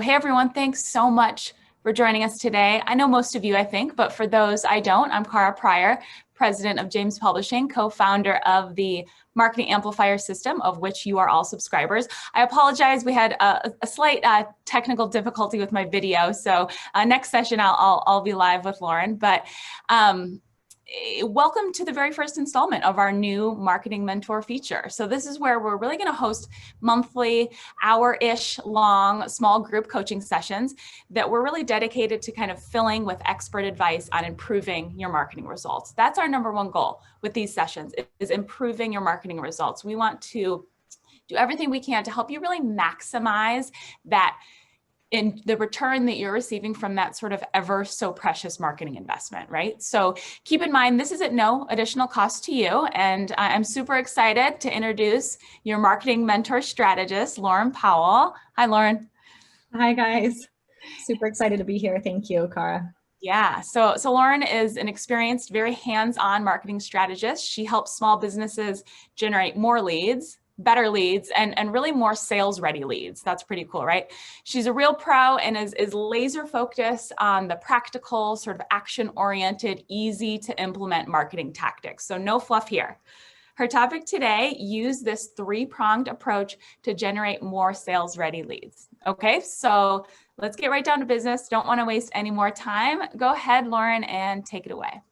hey everyone, thanks so much for joining us today. I know most of you, I think, but for those I don't, I'm Cara Pryor, president of James Publishing, co-founder of the Marketing Amplifier system, of which you are all subscribers. I apologize, we had a slight technical difficulty with my video, so next session I'll be live with Lauren. But welcome to the very first installment of our new Marketing Mentor feature. So this is where we're really going to host monthly, hour-ish long, small group coaching sessions that we're really dedicated to kind of filling with expert advice on improving your marketing results. That's our number one goal with these sessions, is improving your marketing results. We want to do everything we can to help you really maximize that in the return that you're receiving from that sort of ever so precious marketing investment, right? So keep in mind, this is at no additional cost to you. And I'm super excited to introduce your marketing mentor strategist, Lauren Powell. Hi, Lauren. Hi, guys. Super excited to be here. Thank you, Cara. Yeah, so Lauren is an experienced, very hands-on marketing strategist. She helps small businesses generate more leads, better leads, and really more sales-ready leads. That's pretty cool, right? She's a real pro and is laser focused on the practical, sort of action-oriented, easy to implement marketing tactics. So no fluff here. Her topic today, use this three-pronged approach to generate more sales-ready leads. Okay, so let's get right down to business. Don't want to waste any more time. Go ahead, Lauren, and take it away.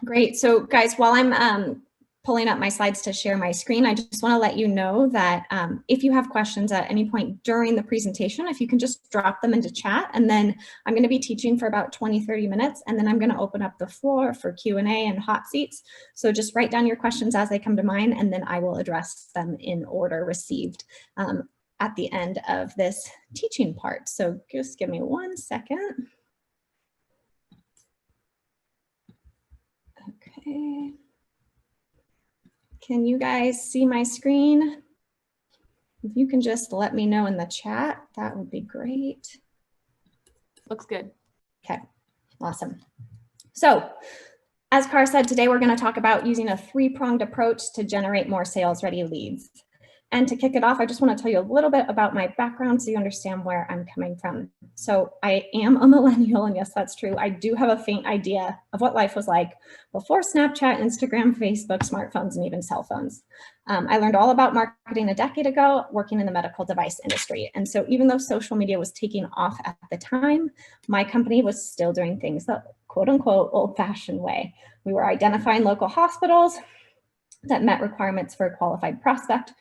Great. So guys, while I'm pulling up my slides to share my screen, I just want to let you know that if you have questions at any point during the presentation, if you can just drop them into chat, and then I'm going to be teaching for about 20-30 minutes, and then I'm going to open up the floor for Q&A and hot seats. So just write down your questions as they come to mind, and then I will address them in order received at the end of this teaching part. So just give me 1 second. Okay. Can you guys see my screen? If you can just let me know in the chat, that would be great. Looks good. Okay, awesome. So as Cara said, today we're going to talk about using a three-pronged approach to generate more sales-ready leads. And to kick it off, I just want to tell you a little bit about my background so you understand where I'm coming from. So I am a millennial, and yes, that's true. I do have a faint idea of what life was like before Snapchat, Instagram, Facebook, smartphones, and even cell phones. I learned all about marketing a decade ago working in the medical device industry. And so even though social media was taking off at the time, my company was still doing things the quote unquote old-fashioned way. We were identifying local hospitals that met requirements for a qualified prospect.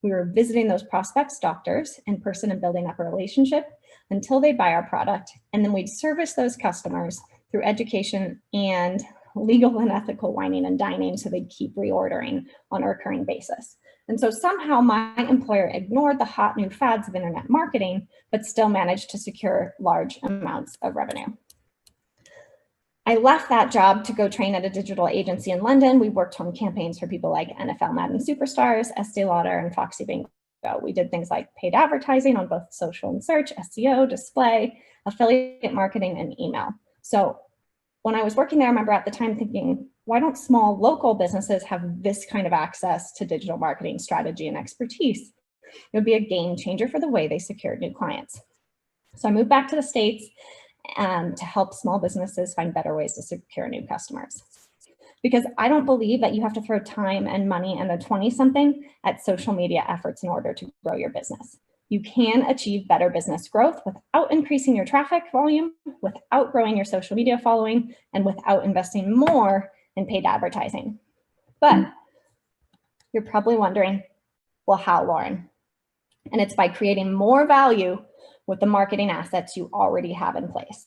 We were visiting those prospects' doctors in person and building up a relationship until they buy our product. And then we'd service those customers through education and legal and ethical whining and dining so they'd keep reordering on a recurring basis. And so somehow my employer ignored the hot new fads of internet marketing, but still managed to secure large amounts of revenue. I left that job to go train at a digital agency in London. We worked on campaigns for people like NFL Madden Superstars, Estee Lauder, and Foxy Bingo. We did things like paid advertising on both social and search, SEO, display, affiliate marketing, and email. So when I was working there, I remember at the time thinking, why don't small local businesses have this kind of access to digital marketing strategy and expertise? It would be a game changer for the way they secured new clients. So I moved back to the States to help small businesses find better ways to secure new customers. Because I don't believe that you have to throw time and money and a 20-something at social media efforts in order to grow your business. You can achieve better business growth without increasing your traffic volume, without growing your social media following, and without investing more in paid advertising. But you're probably wondering, well, how, Lauren? And it's by creating more value with the marketing assets you already have in place.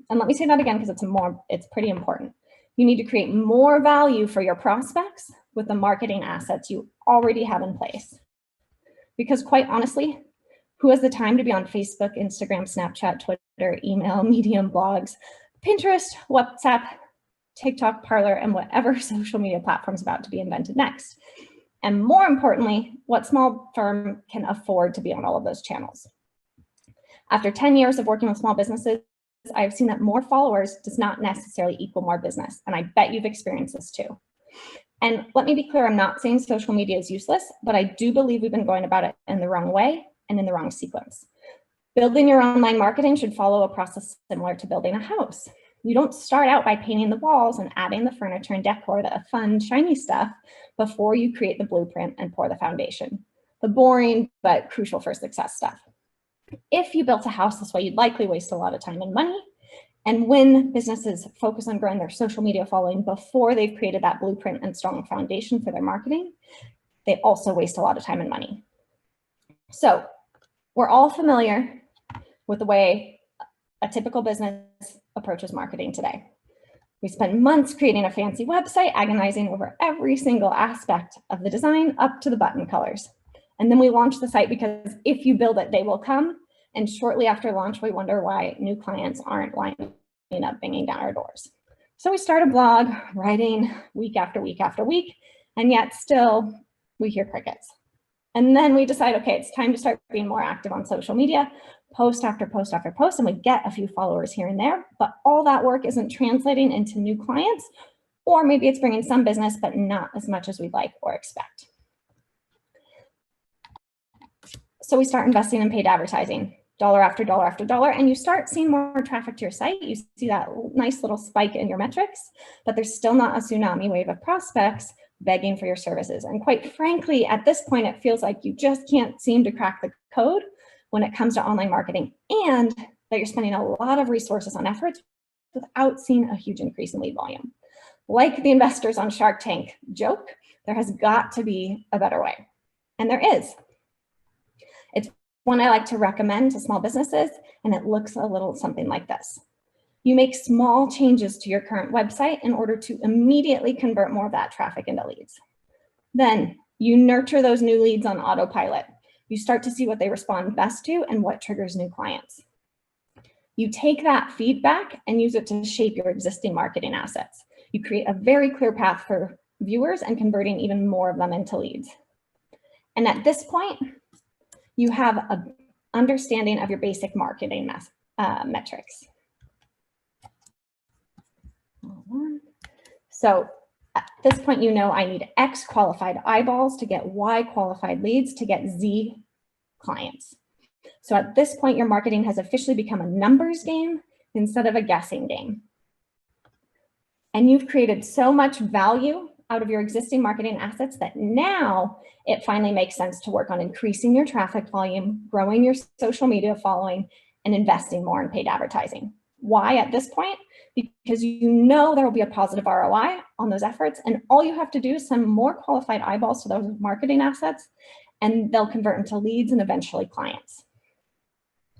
And let me say that again, because it's pretty important. You need to create more value for your prospects with the marketing assets you already have in place. Because quite honestly, who has the time to be on Facebook, Instagram, Snapchat, Twitter, email, Medium, blogs, Pinterest, WhatsApp, TikTok, Parler, and whatever social media platform is about to be invented next? And more importantly, what small firm can afford to be on all of those channels? After 10 years of working with small businesses, I've seen that more followers does not necessarily equal more business. And I bet you've experienced this too. And let me be clear, I'm not saying social media is useless, but I do believe we've been going about it in the wrong way and in the wrong sequence. Building your online marketing should follow a process similar to building a house. You don't start out by painting the walls and adding the furniture and decor, the fun, shiny stuff, before you create the blueprint and pour the foundation. The boring but crucial for success stuff. If you built a house this way, you'd likely waste a lot of time and money. And when businesses focus on growing their social media following before they've created that blueprint and strong foundation for their marketing, they also waste a lot of time and money. So we're all familiar with the way a typical business approaches marketing today. We spend months creating a fancy website, agonizing over every single aspect of the design up to the button colors. And then we launch the site because if you build it, they will come. And shortly after launch, we wonder why new clients aren't lining up, banging down our doors. So we start a blog, writing week after week after week, and yet still we hear crickets. And then we decide, okay, it's time to start being more active on social media, post after post after post, and we get a few followers here and there, but all that work isn't translating into new clients, or maybe it's bringing some business, but not as much as we'd like or expect. So we start investing in paid advertising, dollar after dollar after dollar, and you start seeing more traffic to your site. You see that nice little spike in your metrics, but there's still not a tsunami wave of prospects begging for your services. And quite frankly, at this point, it feels like you just can't seem to crack the code when it comes to online marketing, and that you're spending a lot of resources on efforts without seeing a huge increase in lead volume. Like the investors on Shark Tank joke, there has got to be a better way. And there is. It's one I like to recommend to small businesses, and it looks a little something like this. You make small changes to your current website in order to immediately convert more of that traffic into leads. Then you nurture those new leads on autopilot. You start to see what they respond best to and what triggers new clients. You take that feedback and use it to shape your existing marketing assets. You create a very clear path for viewers and converting even more of them into leads. And at this point, you have an understanding of your basic marketing metrics. So at this point, you know I need X qualified eyeballs to get Y qualified leads to get Z clients. So at this point, your marketing has officially become a numbers game instead of a guessing game. And you've created so much value out of your existing marketing assets that now it finally makes sense to work on increasing your traffic volume, growing your social media following, and investing more in paid advertising. Why at this point? Because you know there will be a positive ROI on those efforts, and all you have to do is send more qualified eyeballs to those marketing assets, and they'll convert into leads and eventually clients.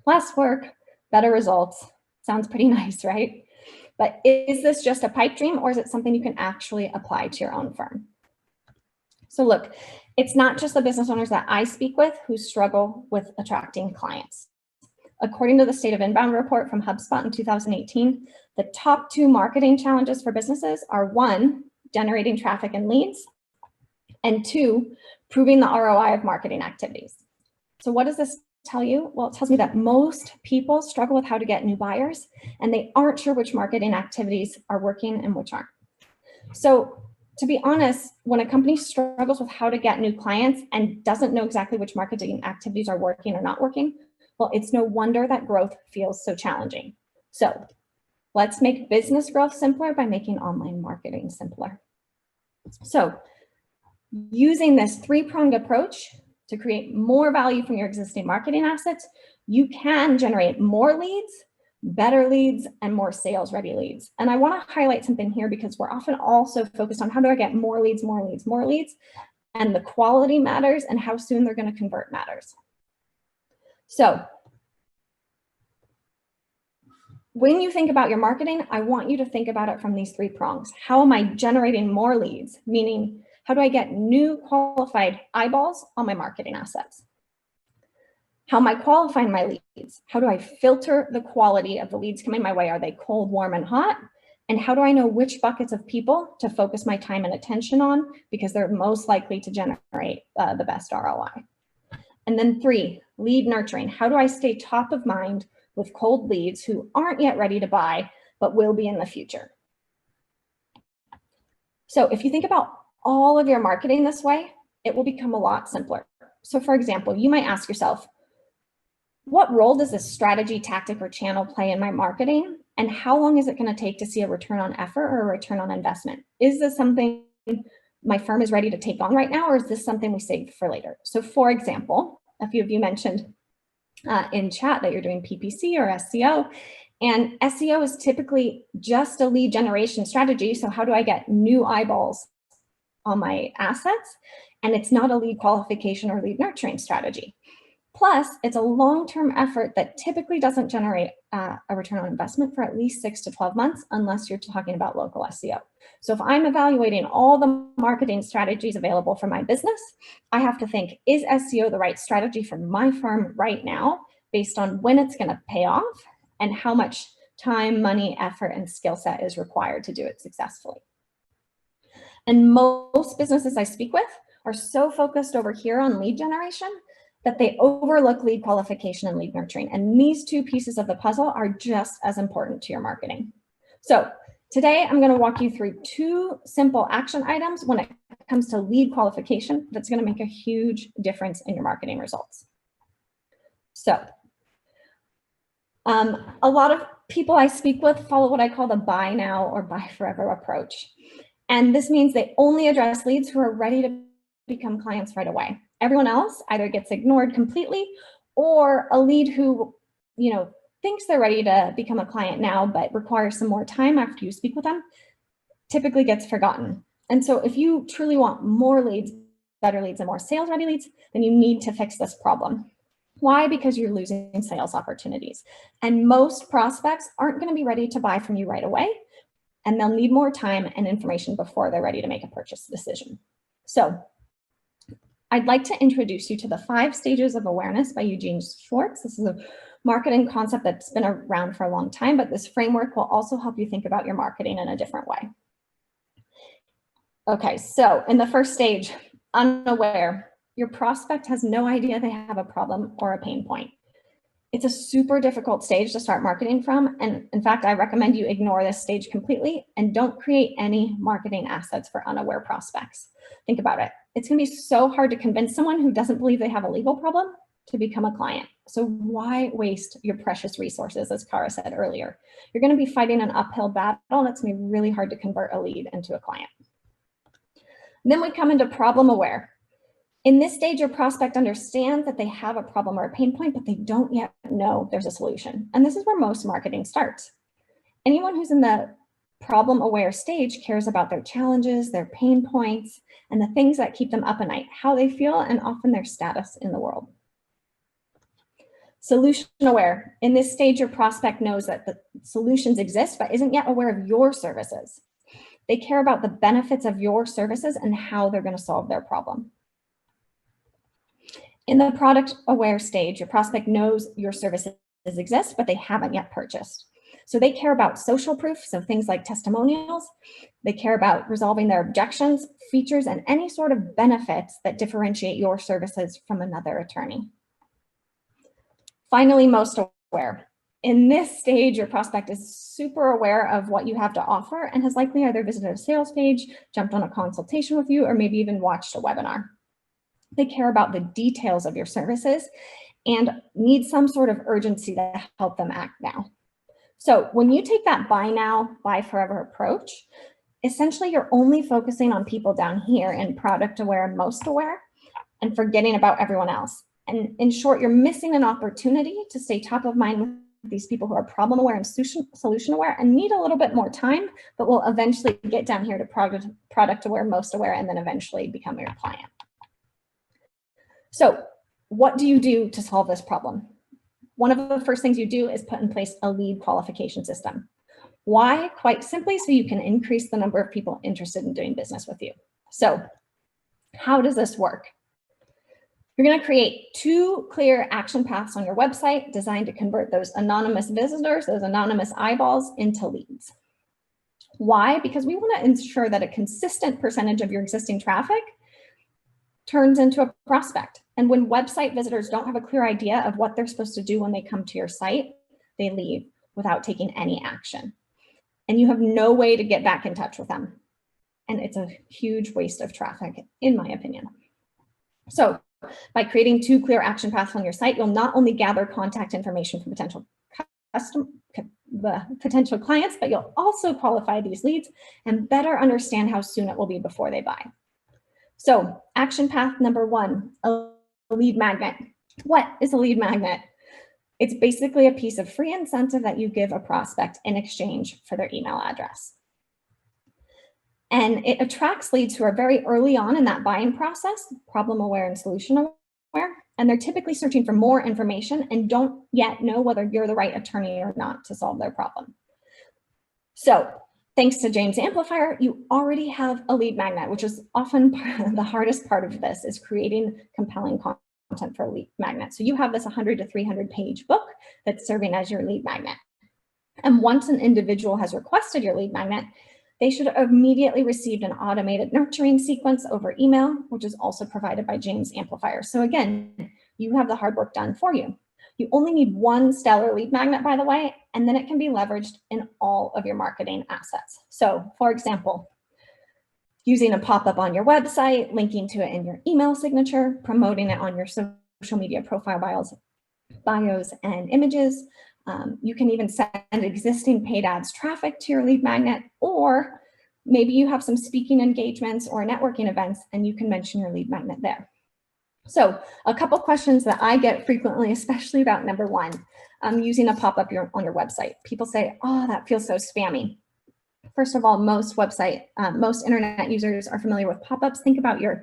Less work, better results. Sounds pretty nice, right? But is this just a pipe dream, or is it something you can actually apply to your own firm? So look, it's not just the business owners that I speak with who struggle with attracting clients. According to the State of Inbound report from HubSpot in 2018, the top 2 marketing challenges for businesses are 1, generating traffic and leads, and 2, proving the ROI of marketing activities. So what does this tell you? Well, it tells me that most people struggle with how to get new buyers, and they aren't sure which marketing activities are working and which aren't. So to be honest, when a company struggles with how to get new clients and doesn't know exactly which marketing activities are working or not working, well, it's no wonder that growth feels so challenging. So let's make business growth simpler by making online marketing simpler. So using this 3-pronged approach to create more value from your existing marketing assets, you can generate more leads, better leads, and more sales-ready leads. And I want to highlight something here because we're often also focused on how do I get more leads, more leads, more leads, and the quality matters and how soon they're going to convert matters. So when you think about your marketing, I want you to think about it from these 3 prongs. How am I generating more leads? Meaning, how do I get new qualified eyeballs on my marketing assets? How am I qualifying my leads? How do I filter the quality of the leads coming my way? Are they cold, warm, and hot? And how do I know which buckets of people to focus my time and attention on because they're most likely to generate the best ROI? And then 3, lead nurturing. How do I stay top of mind with cold leads who aren't yet ready to buy, but will be in the future? So if you think about all of your marketing this way, it will become a lot simpler. So for example, you might ask yourself, what role does this strategy, tactic, or channel play in my marketing? And how long is it going to take to see a return on effort or a return on investment? Is this something my firm is ready to take on right now, or is this something we save for later? So for example, a few of you mentioned in chat that you're doing PPC or SEO, and SEO is typically just a lead generation strategy. So how do I get new eyeballs on my assets? And it's not a lead qualification or lead nurturing strategy. Plus, it's a long-term effort that typically doesn't generate a return on investment for at least 6 to 12 months, unless you're talking about local SEO. So if I'm evaluating all the marketing strategies available for my business, I have to think, is SEO the right strategy for my firm right now, based on when it's going to pay off and how much time, money, effort, and skill set is required to do it successfully. And most businesses I speak with are so focused over here on lead generation that they overlook lead qualification and lead nurturing. And these two pieces of the puzzle are just as important to your marketing. So today I'm going to walk you through 2 simple action items when it comes to lead qualification that's going to make a huge difference in your marketing results. So a lot of people I speak with follow what I call the buy now or buy forever approach. And this means they only address leads who are ready to become clients right away. Everyone else either gets ignored completely, or a lead who, thinks they're ready to become a client now, but requires some more time after you speak with them, typically gets forgotten. And so if you truly want more leads, better leads, and more sales ready leads, then you need to fix this problem. Why? Because you're losing sales opportunities. And most prospects aren't going to be ready to buy from you right away, and they'll need more time and information before they're ready to make a purchase decision. So I'd like to introduce you to the 5 stages of awareness by Eugene Schwartz. This is a marketing concept that's been around for a long time, but this framework will also help you think about your marketing in a different way. Okay, so in the first stage, unaware, your prospect has no idea they have a problem or a pain point. It's a super difficult stage to start marketing from. And in fact, I recommend you ignore this stage completely and don't create any marketing assets for unaware prospects. Think about it. It's going to be so hard to convince someone who doesn't believe they have a legal problem to become a client. So why waste your precious resources, as Cara said earlier? You're going to be fighting an uphill battle, and it's going to be really hard to convert a lead into a client. Then we come into problem aware. In this stage, your prospect understands that they have a problem or a pain point, but they don't yet know there's a solution. And this is where most marketing starts. Anyone who's in the problem aware stage cares about their challenges, their pain points, and the things that keep them up at night, how they feel, and often their status in the world. Solution aware. In this stage, your prospect knows that the solutions exist, but isn't yet aware of your services. They care about the benefits of your services and how they're going to solve their problem. In the product aware stage, your prospect knows your services exist, but they haven't yet purchased. So they care about social proof, so things like testimonials. They care about resolving their objections, features, and any sort of benefits that differentiate your services from another attorney. Finally, most aware. In this stage, your prospect is super aware of what you have to offer and has likely either visited a sales page, jumped on a consultation with you, or maybe even watched a webinar. They care about the details of your services and need some sort of urgency to help them act now. So when you take that buy now, buy forever approach, essentially you're only focusing on people down here in product aware and most aware and forgetting about everyone else. And in short, you're missing an opportunity to stay top of mind with these people who are problem aware and solution aware and need a little bit more time, but will eventually get down here to product aware, most aware, and then eventually become your client. So what do you do to solve this problem? One of the first things you do is put in place a lead qualification system. Why? Quite simply, so you can increase the number of people interested in doing business with you. So how does this work? You're going to create 2 clear action paths on your website designed to convert those anonymous visitors, those anonymous eyeballs, into leads. Why? Because we want to ensure that a consistent percentage of your existing traffic turns into a prospect. And when website visitors don't have a clear idea of what they're supposed to do when they come to your site, they leave without taking any action. And you have no way to get back in touch with them. And it's a huge waste of traffic, in my opinion. So by creating 2 clear action paths on your site, you'll not only gather contact information from potential clients, but you'll also qualify these leads and better understand how soon it will be before they buy. So action path number 1, a lead magnet. What is a lead magnet? It's basically a piece of free incentive that you give a prospect in exchange for their email address. And it attracts leads who are very early on in that buying process, problem aware and solution aware, and they're typically searching for more information and don't yet know whether you're the right attorney or not to solve their problem. So thanks to James Amplifier, you already have a lead magnet, which is often the hardest part of this, is creating compelling content for a lead magnet. So you have this 100 to 300 page book that's serving as your lead magnet. And once an individual has requested your lead magnet, they should have immediately received an automated nurturing sequence over email, which is also provided by James Amplifier. So again, you have the hard work done for you. You only need one stellar lead magnet, by the way, and then it can be leveraged in all of your marketing assets. So for example, using a pop-up on your website, linking to it in your email signature, promoting it on your social media profile bios and images. You can even send existing paid ads traffic to your lead magnet, or maybe you have some speaking engagements or networking events and you can mention your lead magnet there. So a couple questions that I get frequently, especially about number 1, using a pop-up on your website. People say, oh, that feels so spammy. First of all, most internet users are familiar with pop-ups. Think about your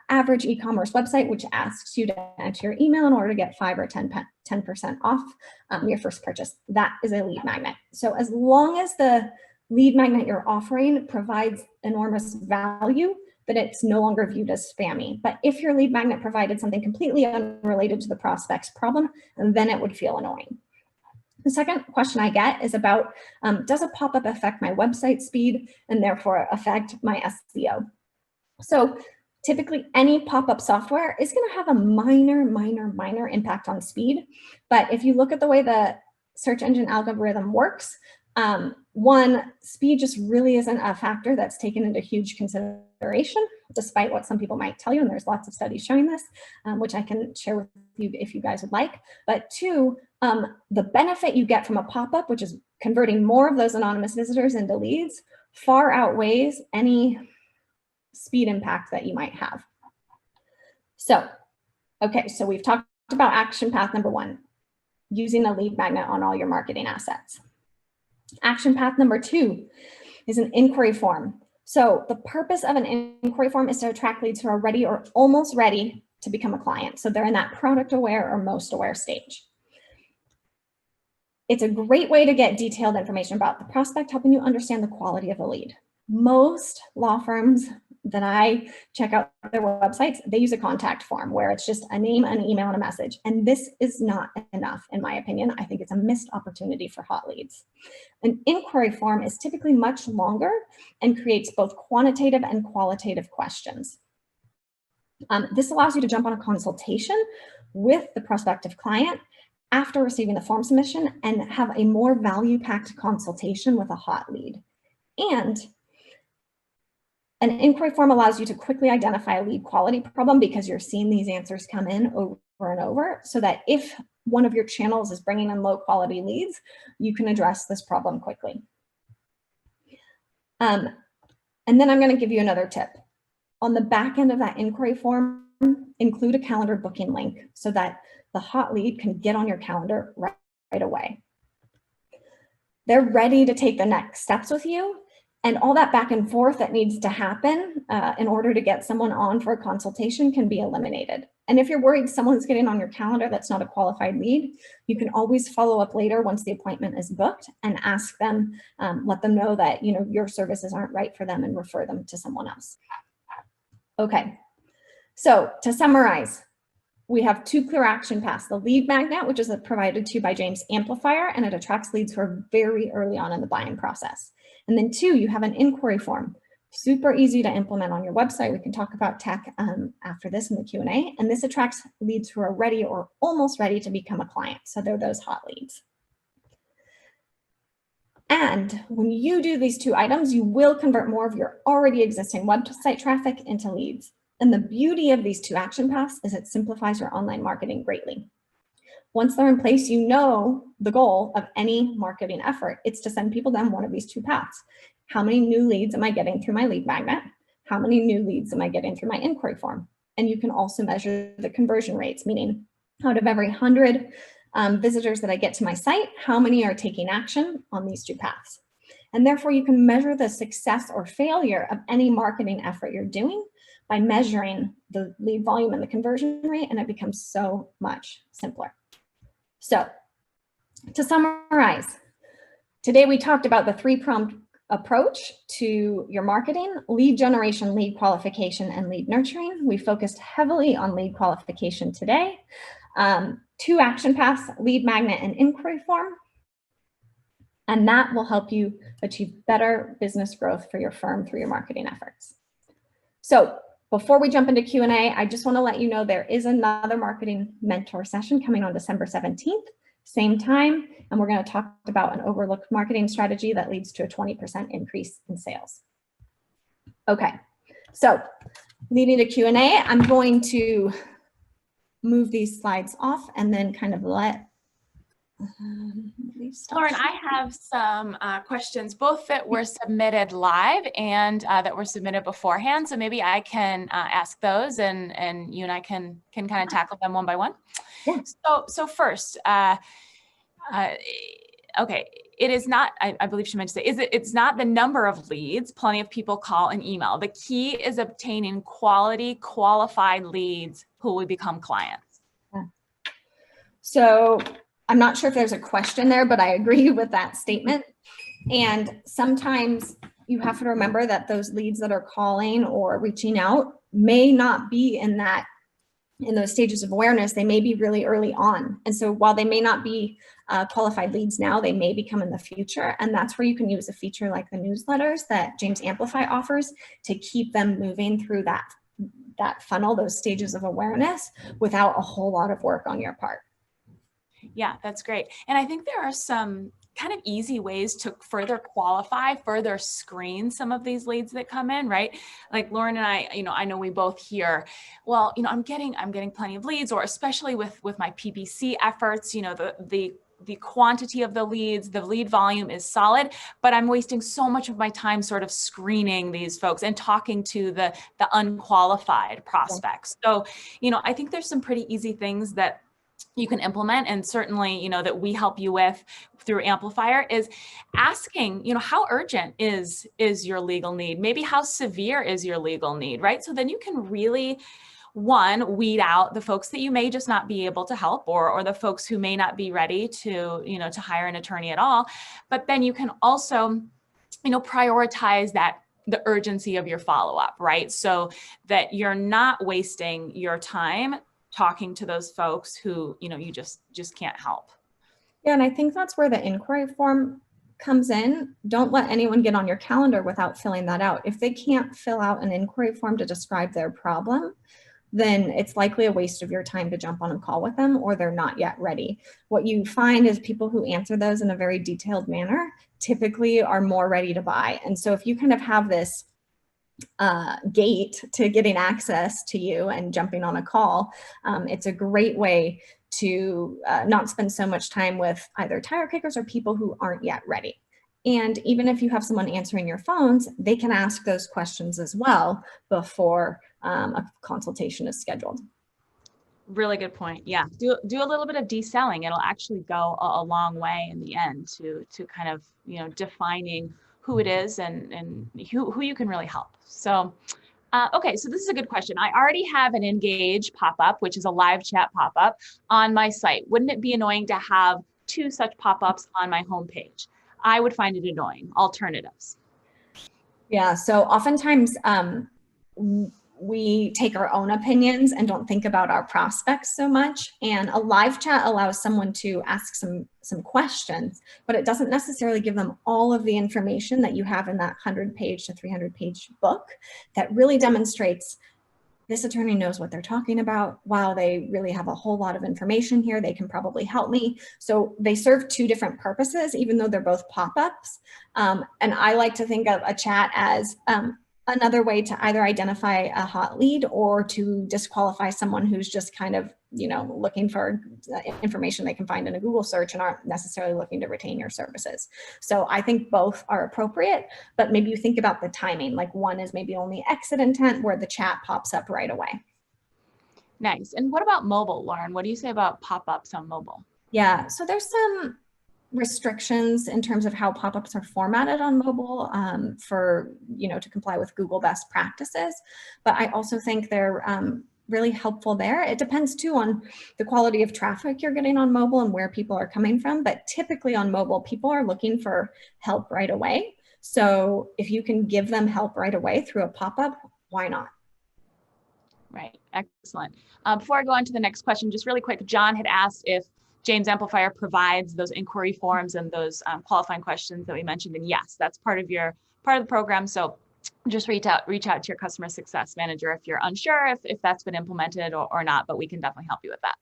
average e-commerce website, which asks you to enter your email in order to get 5 or 10% off your first purchase. That is a lead magnet. So as long as the lead magnet you're offering provides enormous value, that it's no longer viewed as spammy. But if your lead magnet provided something completely unrelated to the prospect's problem, then it would feel annoying. The second question I get is about, does a pop-up affect my website speed and therefore affect my SEO? So typically any pop-up software is going to have a minor impact on speed. But if you look at the way the search engine algorithm works, one, speed just really isn't a factor that's taken into huge consideration, despite what some people might tell you. And there's lots of studies showing this, which I can share with you if you guys would like. But 2, the benefit you get from a pop-up, which is converting more of those anonymous visitors into leads, far outweighs any speed impact that you might have. So, okay, so we've talked about action path number 1, using a lead magnet on all your marketing assets. Action path number 2 is an inquiry form. So the purpose of an inquiry form is to attract leads who are ready or almost ready to become a client. So they're in that product aware or most aware stage. It's a great way to get detailed information about the prospect, helping you understand the quality of the lead. Most law firms that I check out their websites, they use a contact form where it's just a name, an email, and a message. And this is not enough, in my opinion. I think it's a missed opportunity for hot leads. An inquiry form is typically much longer and creates both quantitative and qualitative questions. This allows you to jump on a consultation with the prospective client after receiving the form submission and have a more value-packed consultation with a hot lead. And an inquiry form allows you to quickly identify a lead quality problem because you're seeing these answers come in over and over, so that if one of your channels is bringing in low quality leads, you can address this problem quickly. And then I'm going to give you another tip. On the back end of that inquiry form, include a calendar booking link so that the hot lead can get on your calendar right away. They're ready to take the next steps with you. And all that back and forth that needs to happen in order to get someone on for a consultation can be eliminated. And if you're worried someone's getting on your calendar that's not a qualified lead, you can always follow up later once the appointment is booked and ask them, let them know that your services aren't right for them and refer them to someone else. Okay, so to summarize, we have 2 clear action paths. The lead magnet, which is provided to you by James Amplifier, and it attracts leads who are very early on in the buying process. And then 2, you have an inquiry form. Super easy to implement on your website. We can talk about tech after this in the Q&A. And this attracts leads who are ready or almost ready to become a client. So they're those hot leads. And when you do these 2 items, you will convert more of your already existing website traffic into leads. And the beauty of these 2 action paths is it simplifies your online marketing greatly. Once they're in place, you know the goal of any marketing effort. It's to send people down one of these 2 paths. How many new leads am I getting through my lead magnet? How many new leads am I getting through my inquiry form? And you can also measure the conversion rates, meaning out of every 100 visitors that I get to my site, how many are taking action on these 2 paths? And therefore, you can measure the success or failure of any marketing effort you're doing by measuring the lead volume and the conversion rate, and it becomes so much simpler. So to summarize, today we talked about the 3-pronged approach to your marketing: lead generation, lead qualification, and lead nurturing. We focused heavily on lead qualification today. 2 action paths: lead magnet and inquiry form. And that will help you achieve better business growth for your firm through your marketing efforts. So before we jump into Q&A, I just want to let you know there is another marketing mentor session coming on December 17th, same time, and we're going to talk about an overlooked marketing strategy that leads to a 20% increase in sales. Okay, so leading to Q&A, I'm going to move these slides off and then kind of let Lauren, I have some questions, both that were submitted live and that were submitted beforehand. So maybe I can ask those, and you and I can kind of tackle them one by one. Yeah. So first, okay, it is not, I believe she mentioned it, it's not the number of leads. Plenty of people call and email. The key is obtaining quality, qualified leads who will become clients. Yeah. So I'm not sure if there's a question there, but I agree with that statement. And sometimes you have to remember that those leads that are calling or reaching out may not be in those stages of awareness. They may be really early on. And so while they may not be qualified leads now, they may become in the future. And that's where you can use a feature like the newsletters that James Amplify offers to keep them moving through that funnel, those stages of awareness, without a whole lot of work on your part. Yeah, that's great. And I think there are some kind of easy ways to further qualify, further screen some of these leads that come in, right? Like Lauren and I, I know we both hear, well, I'm getting plenty of leads, or especially with my PPC efforts, the quantity of the leads, the lead volume is solid, but I'm wasting so much of my time sort of screening these folks and talking to the unqualified prospects. So, I think there's some pretty easy things that you can implement, and certainly, that we help you with through Amplifier, is asking, how urgent is your legal need? Maybe how severe is your legal need, right? So then you can really, one, weed out the folks that you may just not be able to help, or the folks who may not be ready to, to hire an attorney at all. But then you can also, prioritize the urgency of your follow-up, right? So that you're not wasting your time talking to those folks who, you just can't help. Yeah, and I think that's where the inquiry form comes in. Don't let anyone get on your calendar without filling that out. If they can't fill out an inquiry form to describe their problem, then it's likely a waste of your time to jump on a call with them, or they're not yet ready. What you find is people who answer those in a very detailed manner typically are more ready to buy. And so if you kind of have this gate to getting access to you and jumping on a call, it's a great way to not spend so much time with either tire kickers or people who aren't yet ready. And even if you have someone answering your phones, they can ask those questions as well before a consultation is scheduled. Really good point. Yeah, do a little bit of deselling. It'll actually go a long way in the end to kind of, defining who it is and who you can really help. So, okay, so this is a good question. I already have an Engage pop-up, which is a live chat pop-up on my site. Wouldn't it be annoying to have 2 such pop-ups on my homepage? I would find it annoying. Alternatives. Yeah, so oftentimes we take our own opinions and don't think about our prospects so much. And a live chat allows someone to ask some questions, but it doesn't necessarily give them all of the information that you have in that 100-page to 300-page book that really demonstrates this attorney knows what they're talking about. Wow, they really have a whole lot of information here. They can probably help me. So they serve 2 different purposes, even though they're both pop-ups. And I like to think of a chat as another way to either identify a hot lead or to disqualify someone who's just kind of, looking for information they can find in a Google search and aren't necessarily looking to retain your services. So I think both are appropriate, but maybe you think about the timing. Like one is maybe only exit intent where the chat pops up right away. Nice. And what about mobile, Lauren? What do you say about pop-ups on mobile? Yeah, so there's some restrictions in terms of how pop-ups are formatted on mobile for, to comply with Google best practices. But I also think they're really helpful there. It depends too on the quality of traffic you're getting on mobile and where people are coming from. But typically on mobile, people are looking for help right away. So if you can give them help right away through a pop-up, why not? Right. Excellent. Before I go on to the next question, just really quick, John had asked if James Amplifier provides those inquiry forms and those qualifying questions that we mentioned. And yes, that's part of the program. So just reach out to your customer success manager if you're unsure if that's been implemented or not, but we can definitely help you with that.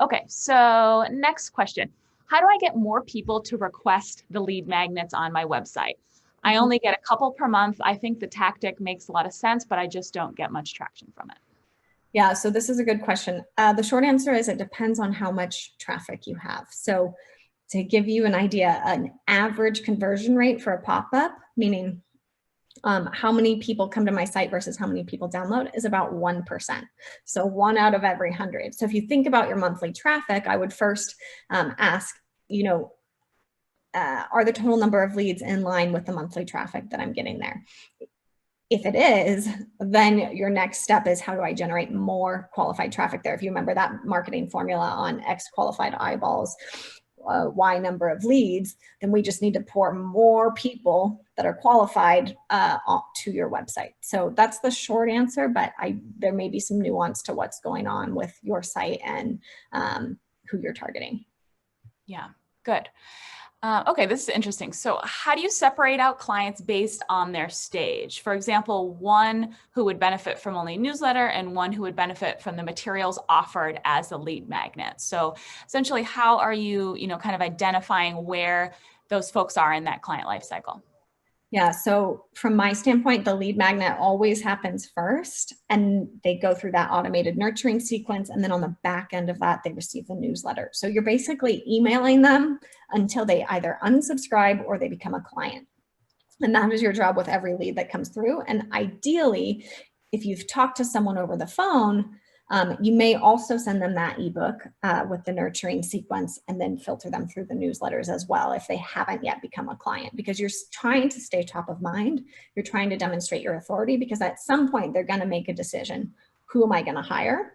Okay, so next question. How do I get more people to request the lead magnets on my website? I only get a couple per month. I think the tactic makes a lot of sense, but I just don't get much traction from it. Yeah, so this is a good question. The short answer is it depends on how much traffic you have. So to give you an idea, an average conversion rate for a pop-up, meaning how many people come to my site versus how many people download, is about 1%. So 1 out of every 100. So if you think about your monthly traffic, I would first ask, are the total number of leads in line with the monthly traffic that I'm getting there? If it is, then your next step is, how do I generate more qualified traffic there? If you remember that marketing formula on X qualified eyeballs, Y number of leads, then we just need to pour more people that are qualified to your website. So that's the short answer, but there may be some nuance to what's going on with your site and who you're targeting. Yeah, good. Okay, this is interesting. So how do you separate out clients based on their stage? For example, one who would benefit from only newsletter and one who would benefit from the materials offered as a lead magnet. So essentially, how are you, kind of identifying where those folks are in that client lifecycle? Yeah, so from my standpoint, the lead magnet always happens first, and they go through that automated nurturing sequence. And then on the back end of that, they receive the newsletter. So you're basically emailing them until they either unsubscribe or they become a client. And that is your job with every lead that comes through. And ideally, if you've talked to someone over the phone, you may also send them that ebook with the nurturing sequence and then filter them through the newsletters as well if they haven't yet become a client, because you're trying to stay top of mind. You're trying to demonstrate your authority, because at some point they're going to make a decision. Who am I going to hire?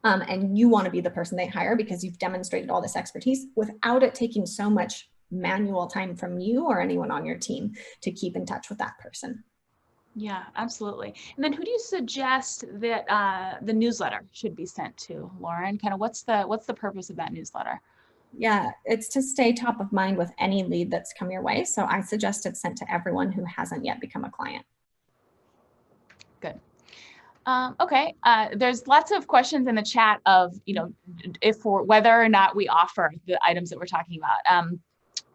And you want to be the person they hire because you've demonstrated all this expertise without it taking so much manual time from you or anyone on your team to keep in touch with that person. Yeah, absolutely. And then who do you suggest that the newsletter should be sent to, Lauren? Kind of what's the purpose of that newsletter? Yeah, it's to stay top of mind with any lead that's come your way. So I suggest it's sent to everyone who hasn't yet become a client. Good. Okay, there's lots of questions in the chat of, whether or not we offer the items that we're talking about.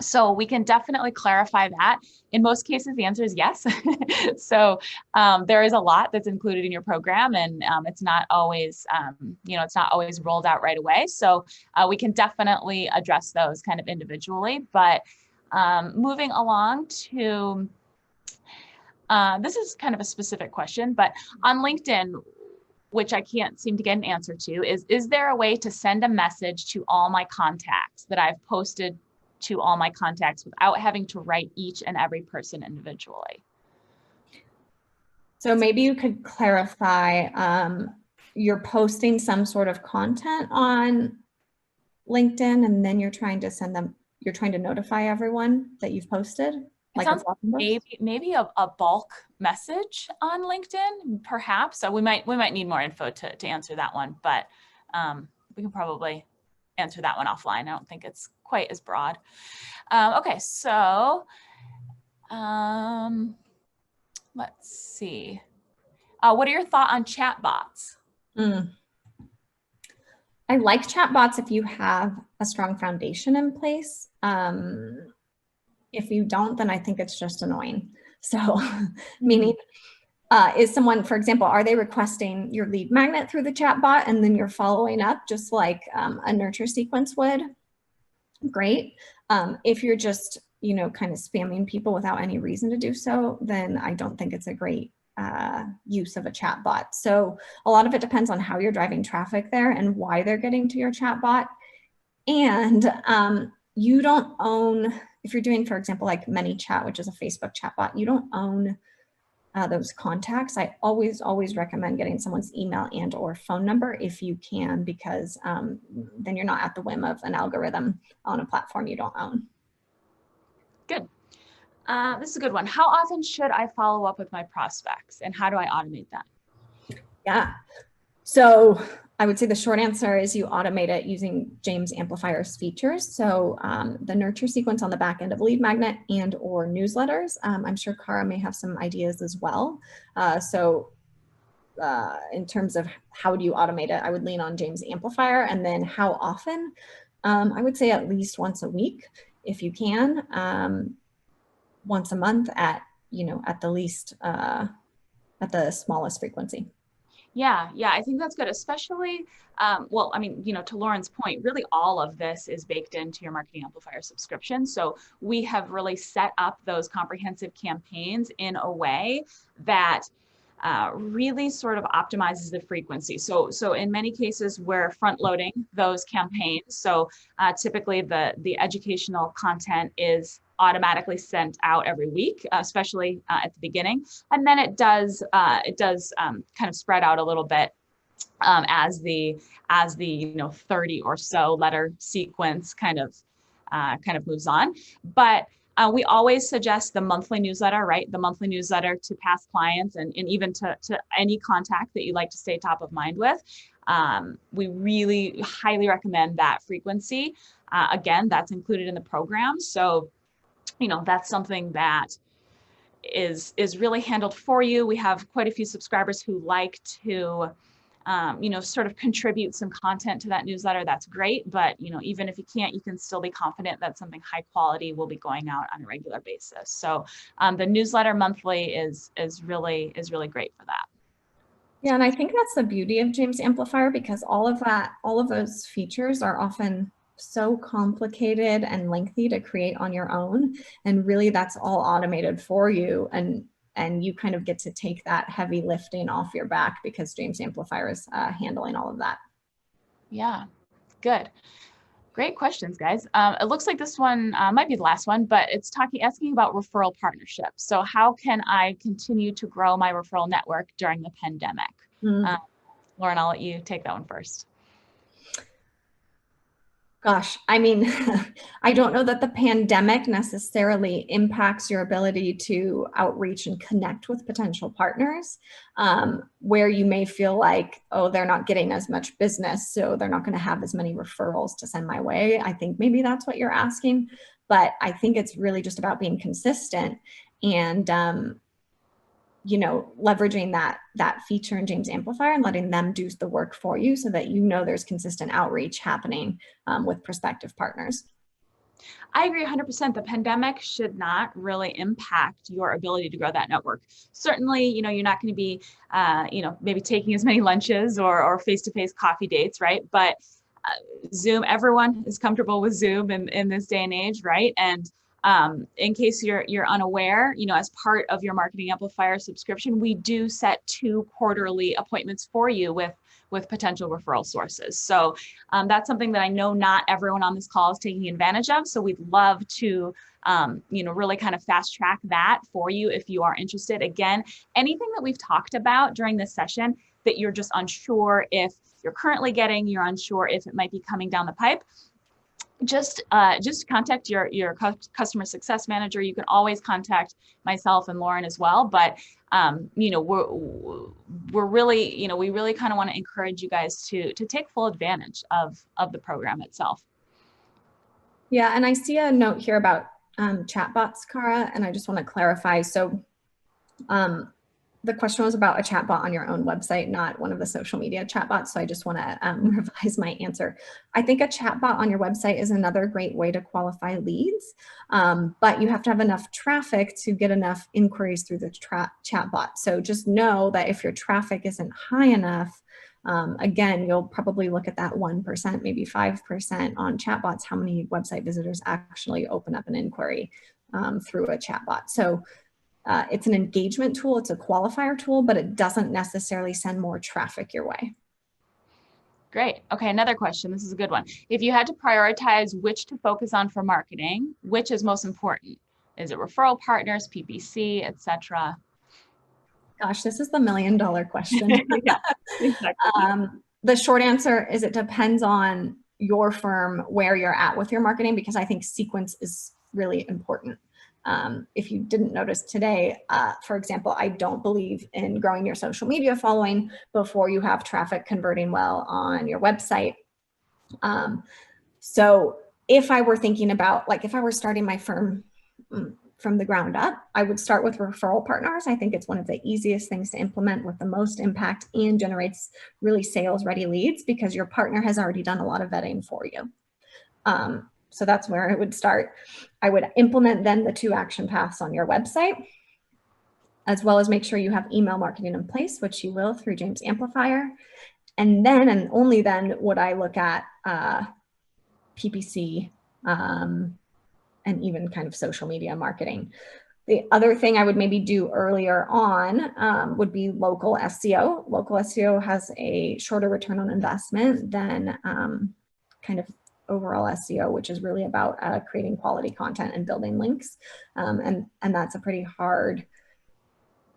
So we can definitely clarify that. In most cases, the answer is yes. So there is a lot that's included in your program, and it's not always, it's not always rolled out right away. So we can definitely address those kind of individually. But moving along to, this is kind of a specific question, but on LinkedIn, which I can't seem to get an answer to, is there a way to send a message to all my contacts that I've posted to all my contacts without having to write each and every person individually? So maybe you could clarify, you're posting some sort of content on LinkedIn and then you're trying to notify everyone that you've posted? It sounds like maybe a bulk message on LinkedIn, perhaps. So we might need more info to answer that one, but we can probably answer that one offline. I don't think it's quite as broad. Okay, so let's see. What are your thoughts on chatbots? I like chatbots if you have a strong foundation in place. If you don't, then I think it's just annoying. So meaning, is someone, for example, are they requesting your lead magnet through the chat bot and then you're following up just like a nurture sequence would? Great. If you're just, kind of spamming people without any reason to do so, then I don't think it's a great use of a chat bot. So a lot of it depends on how you're driving traffic there and why they're getting to your chat bot. And you don't own, if you're doing, for example, like ManyChat, which is a Facebook chat bot, you don't own those contacts. I always recommend getting someone's email and or phone number if you can, because then you're not at the whim of an algorithm on a platform you don't own. Good. This is a good one. How often should I follow up with my prospects and how do I automate that? Yeah. So I would say the short answer is you automate it using James Amplifier's features. So the nurture sequence on the back end of lead magnet and or newsletters. I'm sure Cara may have some ideas as well. In terms of how do you automate it, I would lean on James Amplifier. And then how often? I would say at least once a week, if you can. Once a month at the least, at the smallest frequency. Yeah, I think that's good, especially, well, I mean, to Lauren's point, really all of this is baked into your Marketing Amplifier subscription. So we have really set up those comprehensive campaigns in a way that really sort of optimizes the frequency. So in many cases, we're front loading those campaigns. So typically the educational content is automatically sent out every week, especially at the beginning. And then it does kind of spread out a little bit as the 30 or so letter sequence kind of moves on. But we always suggest the monthly newsletter, right? The monthly newsletter to past clients and even to any contact that you'd like to stay top of mind with. We really highly recommend that frequency. Again, that's included in the program. So, that's something that is really handled for you. We have quite a few subscribers who like to sort of contribute some content to that newsletter. That's great. But, even if you can't, you can still be confident that something high quality will be going out on a regular basis. So the newsletter monthly is really great for that. Yeah. And I think that's the beauty of James Amplifier, because all of those features are often so complicated and lengthy to create on your own. And really that's all automated for you. And you kind of get to take that heavy lifting off your back because James Amplifier is handling all of that. Yeah, good. Great questions, guys. It looks like this one might be the last one, but it's asking about referral partnerships. So how can I continue to grow my referral network during the pandemic? Lauren, I'll let you take that one first. Gosh, I mean, I don't know that the pandemic necessarily impacts your ability to outreach and connect with potential partners, where you may feel like, oh, they're not getting as much business, so they're not going to have as many referrals to send my way. I think maybe that's what you're asking, but I think it's really just about being consistent and leveraging that feature in James Amplifier and letting them do the work for you so that there's consistent outreach happening with prospective partners. I agree 100%. The pandemic should not really impact your ability to grow that network. Certainly, you're not going to be, maybe taking as many lunches or face-to-face coffee dates, right? But Zoom, everyone is comfortable with Zoom in this day and age, right? And in case you're unaware, as part of your Marketing Amplifier subscription, we do set 2 quarterly appointments for you with potential referral sources. So that's something that I know not everyone on this call is taking advantage of. So we'd love to, really kind of fast track that for you if you are interested. Again, anything that we've talked about during this session that you're just unsure if you're currently getting, you're unsure if it might be coming down the pipe, just contact your customer success manager. You can always contact myself and Lauren as well. But we're really, we really kind of want to encourage you guys to take full advantage of the program itself. Yeah, and I see a note here about chatbots, Cara, and I just want to clarify. So the question was about a chatbot on your own website, not one of the social media chatbots. So I just want to revise my answer. I think a chatbot on your website is another great way to qualify leads, but you have to have enough traffic to get enough inquiries through the chatbot. So just know that if your traffic isn't high enough, again, you'll probably look at that 1%, maybe 5% on chatbots, how many website visitors actually open up an inquiry through a chatbot. So it's an engagement tool, it's a qualifier tool, but it doesn't necessarily send more traffic your way. Great. Okay, another question. This is a good one. If you had to prioritize which to focus on for marketing, which is most important? Is it referral partners, PPC, etc.? Gosh, this is the $1 million question. Yeah, exactly. The short answer is it depends on your firm, where you're at with your marketing, because I think sequence is really important. If you didn't notice today, for example, I don't believe in growing your social media following before you have traffic converting well on your website. So if I were thinking about, like, if I were starting my firm from the ground up, I would start with referral partners. I think it's one of the easiest things to implement with the most impact and generates really sales ready leads because your partner has already done a lot of vetting for you. So that's where I would start. I would implement then the 2 action paths on your website, as well as make sure you have email marketing in place, which you will through James Amplifier. And then, and only then, would I look at PPC and even kind of social media marketing. The other thing I would maybe do earlier on would be local SEO. Local SEO has a shorter return on investment than kind of overall SEO, which is really about creating quality content and building links. And that's a pretty hard,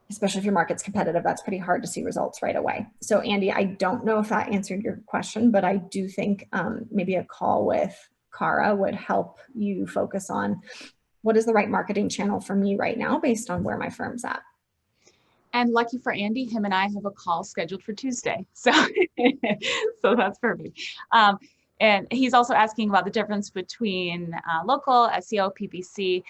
especially if your market's competitive, that's pretty hard to see results right away. So Andy, I don't know if that answered your question, but I do think maybe a call with Cara would help you focus on what is the right marketing channel for me right now based on where my firm's at. And lucky for Andy, him and I have a call scheduled for Tuesday. So, so that's perfect. And he's also asking about the difference between local, SEO, PPC.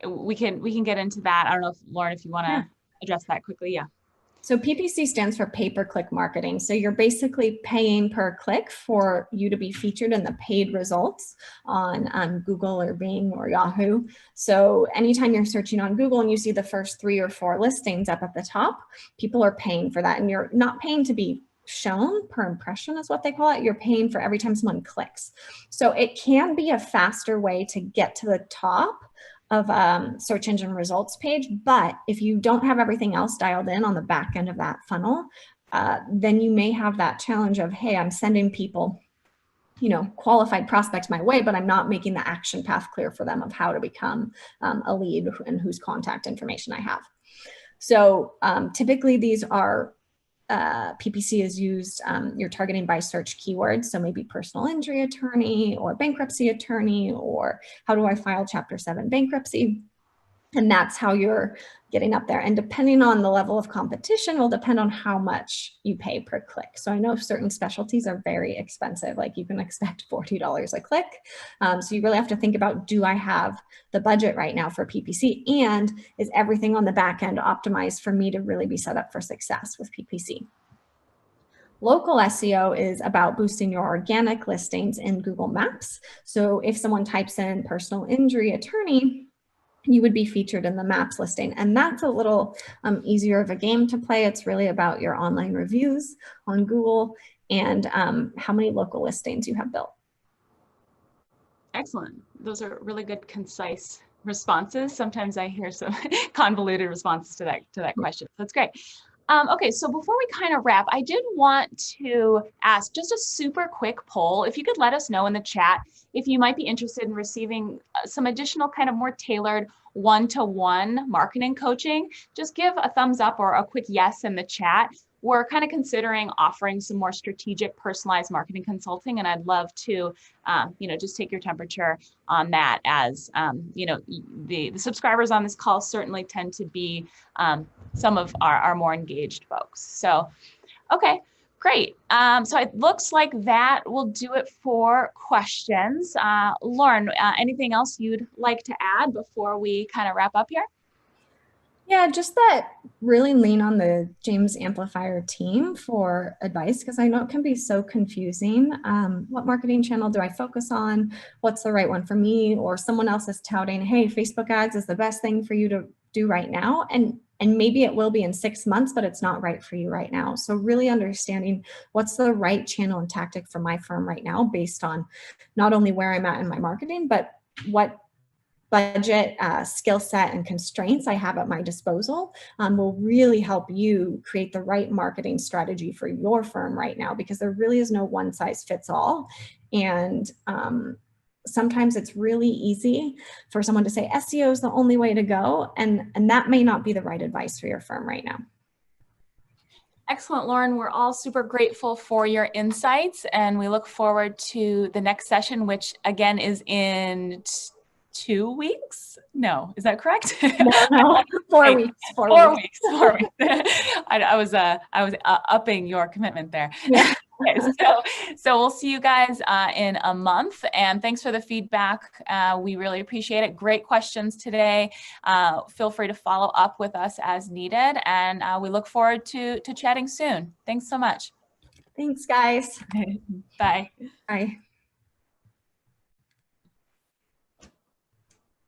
We can get into that. I don't know if Lauren, if you want to address that quickly. Yeah. So PPC stands for pay-per-click marketing. So you're basically paying per click for you to be featured in the paid results on Google or Bing or Yahoo. So anytime you're searching on Google and you see the first 3 or 4 listings up at the top, people are paying for that. And you're not paying to be shown per impression is what they call it. You're paying for every time someone clicks. So it can be a faster way to get to the top of search engine results page. But if you don't have everything else dialed in on the back end of that funnel, then you may have that challenge of, hey, I'm sending people, qualified prospects my way, but I'm not making the action path clear for them of how to become a lead and whose contact information I have. So typically these are PPC is used, you're targeting by search keywords. So maybe personal injury attorney or bankruptcy attorney, or how do I file Chapter 7 bankruptcy? And that's how you're getting up there. And depending on the level of competition will depend on how much you pay per click. So I know certain specialties are very expensive, like you can expect $40 a click. So you really have to think about, do I have the budget right now for PPC? And is everything on the back end optimized for me to really be set up for success with PPC? Local SEO is about boosting your organic listings in Google Maps. So if someone types in personal injury attorney, you would be featured in the Maps listing. And that's a little easier of a game to play. It's really about your online reviews on Google and how many local listings you have built. Excellent. Those are really good, concise responses. Sometimes I hear some convoluted responses to that question. That's great. Okay, so before we kind of wrap, I did want to ask just a super quick poll. If you could let us know in the chat if you might be interested in receiving some additional kind of more tailored one-to-one marketing coaching, just give a thumbs up or a quick yes in the chat. We're kind of considering offering some more strategic personalized marketing consulting, and I'd love to, just take your temperature on that, as, the subscribers on this call certainly tend to be some of our more engaged folks. So, okay, great. So it looks like that will do it for questions. Lauren, anything else you'd like to add before we kind of wrap up here? Yeah, just that really lean on the James Amplifier team for advice, because I know it can be so confusing. What marketing channel do I focus on? What's the right one for me? Or someone else is touting, hey, Facebook ads is the best thing for you to do right now. And maybe it will be in 6 months, but it's not right for you right now. So really understanding what's the right channel and tactic for my firm right now, based on not only where I'm at in my marketing, but what budget, skill set, and constraints I have at my disposal, will really help you create the right marketing strategy for your firm right now, because there really is no one size fits all. And sometimes it's really easy for someone to say SEO is the only way to go, and that may not be the right advice for your firm right now. Excellent, Lauren. We're all super grateful for your insights, and we look forward to the next session, which again is in 2 weeks. No, is that correct? No, 4 weeks. 4 weeks. 4 weeks. I was upping your commitment there. Yeah. Okay, so we'll see you guys in a month, and thanks for the feedback. We really appreciate it. Great questions today. Feel free to follow up with us as needed, and we look forward to chatting soon. Thanks so much. Thanks, guys. Bye. Bye.